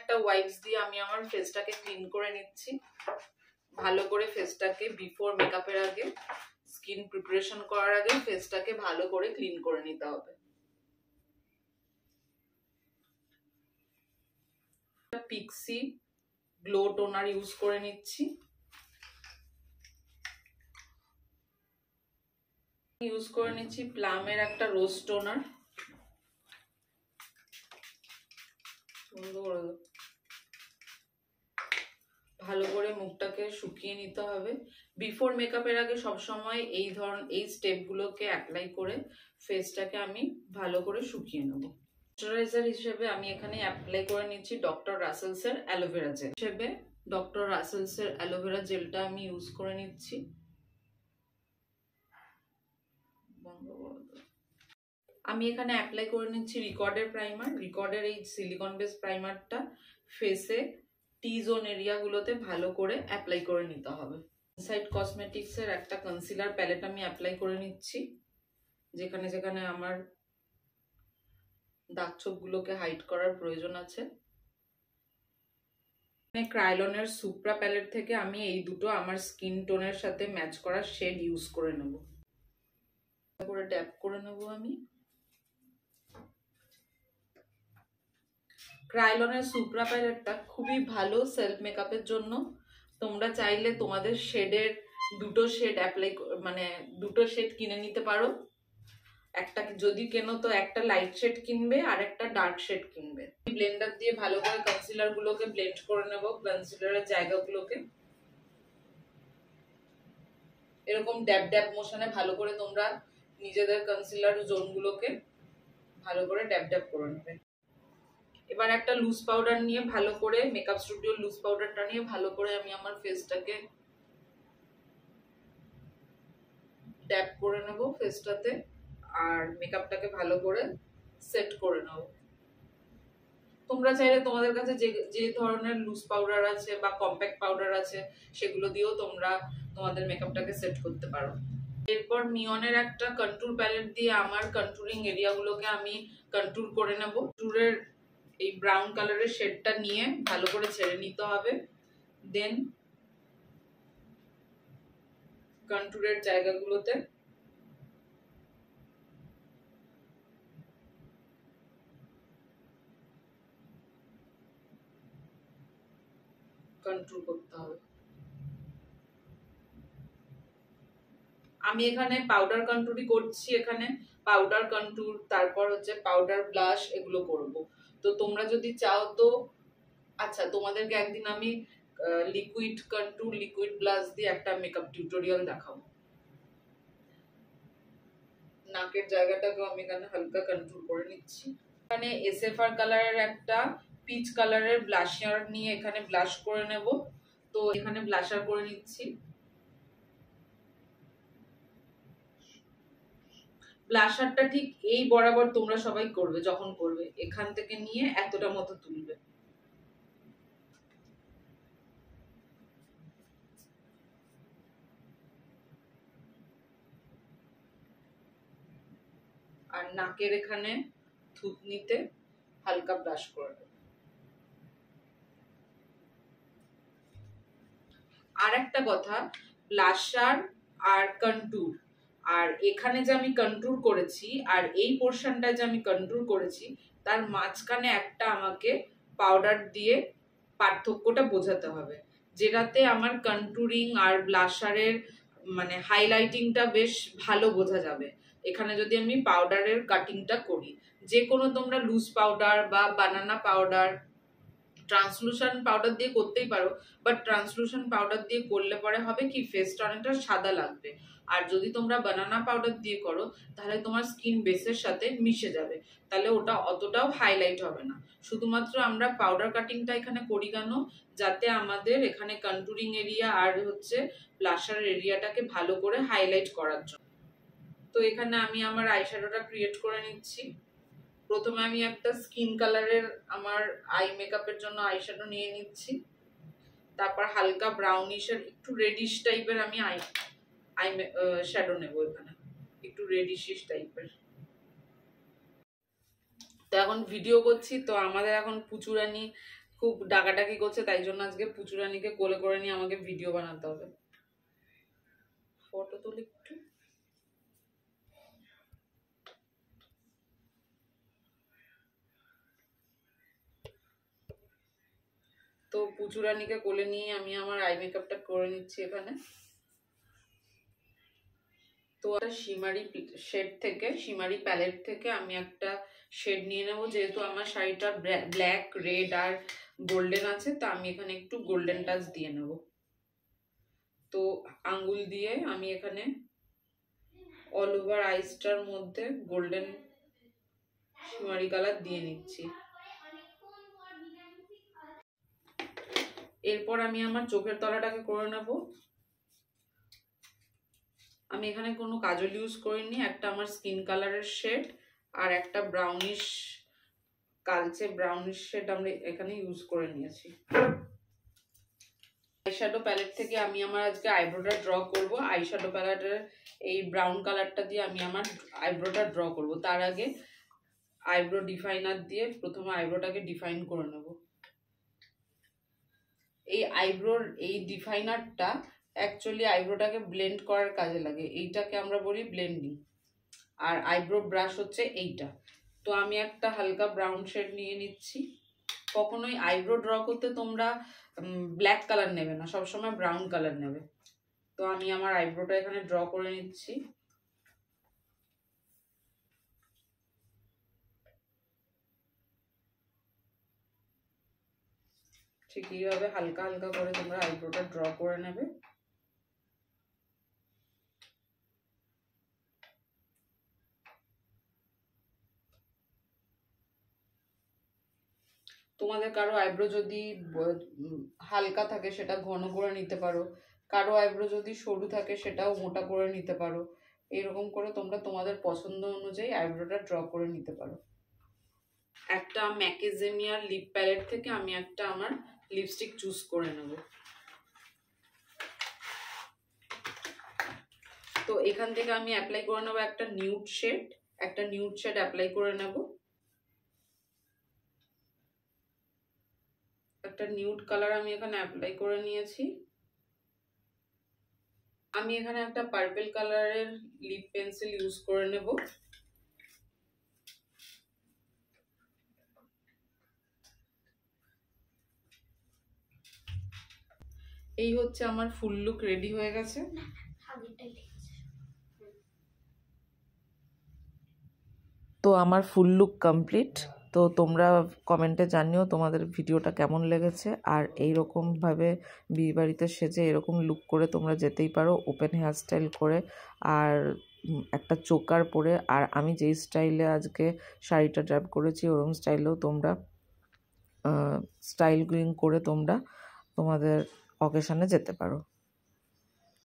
একটা ওয়াইপস দিয়ে আমি আমার ফেসটাকে ক্লিন করে নিচ্ছি। ভালো করে ফেসটাকে বিফোর মেকআপের আগে, স্কিন প্রিপারেশন করার আগে ফেসটাকে ভালো করে ক্লিন করে নিতে হবে। পিক্সি গ্লো টোনার ইউজ করে নিচ্ছি। ইউজ করে নিচ্ছি প্লামের একটা রোজ টোনার। ভালো করে মুখটাকে শুকিয়ে নিতে হবে। বিফোর মেকআপের আগে সবসময় এই স্টেপগুলোকে অ্যাপ্লাই করে ফেসটাকে আমি ভালো করে শুকিয়ে নেব। ময়শ্চারাইজার হিসেবে আমি এখানে অ্যাপ্লাই করে নিচ্ছি ডক্টর রাসেলসের অ্যালোভেরা জেল। হিসেবে ডক্টর রাসেলসের অ্যালোভেরা জেলটা আমি ইউজ করে নিচ্ছি। আমি এখানে অ্যাপ্লাই করে নিচ্ছি রিকর্ডের প্রাইমার। রিকর্ডের এই সিলিকন বেস প্রাইমারটা ফেসে টি জোন এরিয়াগুলোতে ভালো করে অ্যাপ্লাই করে নিতে হবে। ইনসাইড কসমেটিক্সের একটা কনসিলার প্যালেট আমি অ্যাপ্লাই করে নিচ্ছি, যেখানে যেখানে আমার দাগ ছোপগুলোকে হাইড করার প্রয়োজন আছে। ক্রাইলনের সুপ্রা প্যালেট থেকে আমি এই দুটো আমার স্কিন টোনের সাথে ম্যাচ করা শেড ইউজ করে নেব। করে ট্যাপ করে নেব আমি। ক্রাইলনের সুপ্রা প্যালেটটা খুবই ভালো সেলফ মেকআপের জন্য। তোমরা চাইলে তোমাদের শেডের দুটো শেড কিনে নিতে পারো। একটা যদি কেনো তো একটা লাইট শেড কিনবে আর একটা ডার্ক শেড কিনবে। ব্লেন্ডার দিয়ে ভালো করে কনসিলার গুলোকে ব্লেন্ড করে নেব, কনসিলারের জায়গাগুলোকে এরকম ড্যাব ড্যাব মোশনে ভালো করে তোমরা নিজেদের কনসিলার জোনগুলোকে ভালো করে ড্যাব ড্যাব করে নেবে। এবার একটা লুজ পাউডার নিয়ে ভালো করে, মেকআপ স্টুডিও লুজ পাউডারটা নিয়ে ভালো করে আমি আমার ফেসটাকে ড্যাব করে নেব ফেসটাতে, আর মেকআপটাকে ভালো করে সেট করে নেব। তোমরা চাইলে তোমাদের কাছে যে ধরনের লুজ পাউডার আছে বা কম্প্যাক্ট পাউডার আছে সেগুলো দিয়েও তোমরা তোমাদের মেকআপটাকে সেট করতে পারো। এরপর নিয়নের একটা কন্ট্যুর প্যালেট দিয়ে আমার কন্ট্যুরিং এরিয়াগুলোকে আমি কন্ট্যুর করে নেব। কন্ট্যুরের এই ব্রাউন কালারের শেডটা নিয়ে ভালো করে ছেড়ে নিতে হবে। দেন কন্ট্যুরের জায়গাগুলোতে কন্ট্যুর করতে হবে। আমি এখানে পাউডার কন্ট্যুরই করছি। এখানে পাউডার কন্ট্যুর, তারপর হচ্ছে পাউডার ব্লাশ, এগুলো করব। তো তোমরা যদি চাও তো আচ্ছা, তোমাদেরকে একদিন আমি লিকুইড কন্ট্যুর, লিকুইড ব্লাশ দিয়ে একটা মেকআপ টিউটোরিয়াল দেখাবো। নাকের জায়গাটাকেও আমি এখানে হালকা কন্ট্যুর করে নিচ্ছি। এখানে এসএফআর কালারের একটা পিচ কালারের ব্লাশার নিয়ে এখানে ব্লাশ করে নেব। তো এখানে ব্লাশার করে নিচ্ছি। ব্লাশারটা ঠিক এই বরাবর তোমরা সবাই করবে, যখন করবে এখান থেকে নিয়ে এতটা মতো তুলবে। আর নাকের এখানে থুতনিতে হালকা ব্রাশ করে দেব। আর একটা কথা, ব্লাশার আর কন্ট্যুর, আর এখানে যে আমি কন্ট্যুর করেছি আর এই পোর্শনটা যে আমি কন্ট্যুর করেছি, তার মাঝখানে একটা আমাকে পাউডার দিয়ে পার্থক্যটা বোঝাতে হবে, যেটাতে আমার কন্ট্যুরিং আর ব্লাশারের হাইলাইটিংটা বেশ ভালো বোঝা যাবে। এখানে যদি আমি পাউডারের কাটিংটা করি, যে কোনো তোমরা লুজ পাউডার বা বানানা পাউডার, ট্রান্সলুশন পাউডার দিয়ে করতেই পারো, বাট ট্রান্সলুশন পাউডার দিয়ে করলে পরে হবে কি ফেসটা অনেকটা সাদা লাগবে। আর যদি তোমরা বানানা পাউডার দিয়ে করো তাহলে তোমার স্কিন বেসের সাথে মিশে যাবে, তাহলে ওটা অতটাও হাইলাইট হবে না। শুধুমাত্র আমরা পাউডার কাটিংটা এখানে করি কেন, যাতে আমাদের এখানে কন্ট্যুরিং এরিয়া আর হচ্ছে ব্লাশার এরিয়াটাকে ভালো করে হাইলাইট করার জন্য। তো এখানে আমি আমার আইশ্যাডোটা ক্রিয়েট করে নিচ্ছি। প্রথমে আমি একটা স্কিন কালারের আমার আই মেকআপের জন্য আইশ্যাডো নিয়ে নিচ্ছি। তারপর হালকা ব্রাউনিশের একটু রেডিশ টাইপের আমি আই শ্যাডো নেব, এখানে একটু রেডিশ টাইপের। তো এখন ভিডিও করছি, তো আমাদের এখন পুচুরানি খুব ডাকাডাকি করছে, তাই জন্য আজকে পুচুরানিকে কোলে করে নিয়ে আমাকে ভিডিও বানাতে হবে। ফটো তুলি একটু। তো পুচুরানিকে কোলে নিয়ে আমি আমার আই মেকআপটা করে নিচ্ছি এখানে। তো শিমারি শেড থেকে, শিমারি প্যালেট থেকে আমি একটা শেড নিয়ে নেব। যেহেতু আমার শাড়িটা ব্ল্যাক, রেড আর গোল্ডেন আছে, তো আমি এখানে একটু গোল্ডেন টাচ দিয়ে নেব। তো আঙ্গুল দিয়ে আমি এখানে অল ওভার আইসটার মধ্যে গোল্ডেন শিমারি কালার দিয়ে নিচ্ছি। এরপর আমি আমার চোখের তলাটাকে করে নেব। আমি এখানে কোনো কাজল ইউজ করিনি, একটা আমার স্কিন কালারের শেড আর একটা ব্রাউনিশ, কালচে ব্রাউনিশ শেড আমরা এখানে ইউজ করে নিয়েছি। আইশ্যাডো প্যালেট থেকে আমি আমার আজকে আইব্রোটা ড্র করব। আইশ্যাডো প্যালেটের এই ব্রাউন কালারটা দিয়ে আমি আমার আইব্রোটা ড্র করব। তার আগে আইব্রো ডিফাইনার দিয়ে প্রথমে আইব্রোটাকে ডিফাইন করে নেব। এই আইব্রোর এই ডিফাইনারটা অ্যাকচুয়ালি আইব্রোটাকে ব্লেন্ড করার কাজে লাগে, এইটাকে আমরা বলি ব্লেন্ডিং। আর আইব্রো ব্রাশ হচ্ছে এইটা। তো আমি একটা হালকা ব্রাউন শেড নিয়ে নিচ্ছি। কখনোই আইব্রো ড্র করতে তোমরা ব্ল্যাক কালার নেবে না, সবসময় ব্রাউন কালার নেবে। তো আমি আমার আইব্রোটা এখানে ড্র করে নিচ্ছি। ঠিক এইভাবে হালকা হালকা করে তোমরা আইব্রোটা ড্র করে নেবে। তোমাদের কারো আইব্রো যদি হালকা থাকে সেটা ঘন করে নিতে পারো, কারো আইব্রো যদি সরু থাকে সেটাও মোটা করে নিতে পারো। এরকম করে তোমরা তোমাদের পছন্দ অনুযায়ী আইব্রোটা ড্র করে নিতে পারো। একটা ম্যাকেজেমিয়ার লিপ প্যালেট থেকে আমি একটা আমার লিপস্টিক চুজ করে নেব। তো এখান থেকে আমি অ্যাপ্লাই করে নেব একটা নিউড শেড অ্যাপ্লাই করে নেব। একটা নিউড কালার আমি এখানে অ্যাপ্লাই করে নিয়েছি। আমি এখানে একটা পার্পল কালারের লিপ পেন্সিল ইউজ করে নেব। এই হচ্ছে আমার ফুল লুক রেডি হয়ে গেছে। তো আমার ফুল লুক কমপ্লিট। তো তোমরা কমেন্টে জানিও তোমাদের ভিডিওটা কেমন লেগেছে। আর এই রকমভাবে বিয়েবাড়িতে সেজে এরকম লুক করে তোমরা যেতেই পারো, ওপেন হেয়ার স্টাইল করে আর একটা চোকার পরে। আর আমি যেই স্টাইলে আজকে শাড়িটা ড্রাপ করেছি ওরকম স্টাইলেও তোমরা স্টাইল গ্রিং করে তোমরা তোমাদের অকেশনে যেতে পারো।